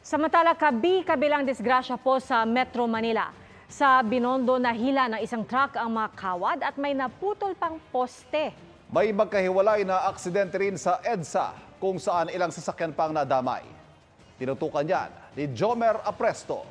Samantala, kabilang disgrasya po sa Metro Manila. Sa Binondo, nahila ng isang truck ang mga kawad at may naputol pang poste. May magkahiwalay na aksidente rin sa EDSA kung saan ilang sasakyan pang nadamay. Tinutukan yan ni Jomer Apresto.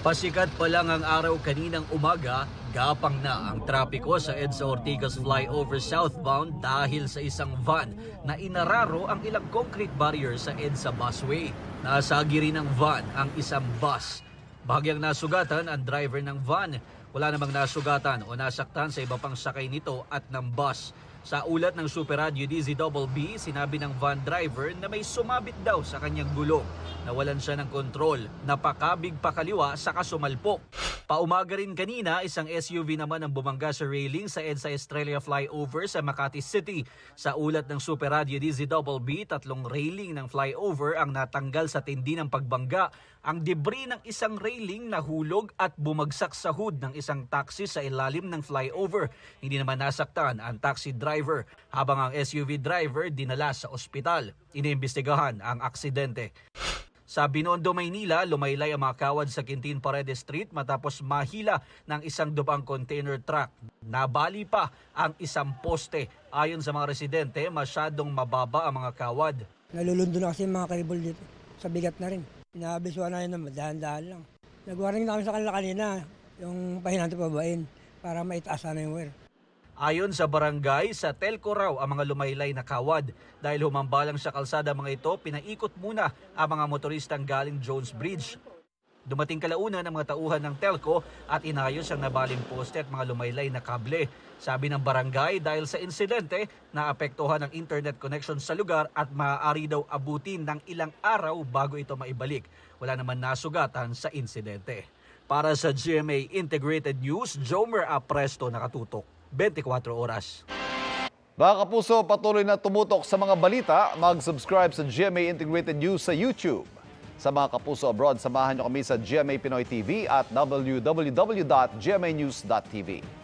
Pasikat pa lang ang araw kaninang umaga, gapang na ang trapiko sa EDSA Ortigas Flyover southbound dahil sa isang van na inararo ang ilang concrete barrier sa EDSA busway. Nasagi rin ng van ang isang bus. Bahagyang nasugatan ang driver ng van. Wala namang nasugatan o nasaktan sa iba pang sakay nito at ng bus. Sa ulat ng Super Radio DZBB, sinabi ng van driver na may sumabit daw sa kanyang gulong. Nawalan siya ng kontrol, napakabig pakaliwa sa kasumalpok. Paumaga rin kanina, isang SUV naman ang bumangga sa railing sa EDSA Estrella Flyover sa Makati City. Sa ulat ng Super Radio DZBB, 3 railing ng flyover ang natanggal sa tindi ng pagbangga. Ang debris ng isang railing nahulog at bumagsak sa hood ng isang taxi sa ilalim ng flyover. Hindi naman nasaktan ang taxi driver, habang ang SUV driver dinala sa ospital. Iniimbestigahan ang aksidente. Sa Binondo, Maynila, lumaylay ang mga kawad sa Quintin Paredes Street matapos mahila ng isang dubang container truck. Nabali pa ang isang poste. Ayon sa mga residente, masyadong mababa ang mga kawad. Nalulundo na kasi mga karibol dito. Sa bigat na rin. Inaabisuan na yun na dahan-dahan lang. Nag-warning na kami sa kanila kanina, yung pahinante pabain para maitaas na yung wear. Ayon sa barangay, sa Telco raw ang mga lumaylay na kawad. Dahil humambalang sa kalsada mga ito, pinaikot muna ang mga motoristang galing Jones Bridge. Dumating kalaunan ng mga tauhan ng Telco at inayos ang nabaling poste at mga lumaylay na kable. Sabi ng barangay, dahil sa insidente, naapektuhan ang internet connection sa lugar at maaari daw abutin ng ilang araw bago ito maibalik. Wala naman nasugatan sa insidente. Para sa GMA Integrated News, Jomer Apresto, nakatutok 24 oras. Mga kapuso, patuloy na tumutok sa mga balita. Mag-subscribe sa GMA Integrated News sa YouTube. Sa mga kapuso abroad, samahan niyo kami sa GMA Pinoy TV at www.gmanews.tv.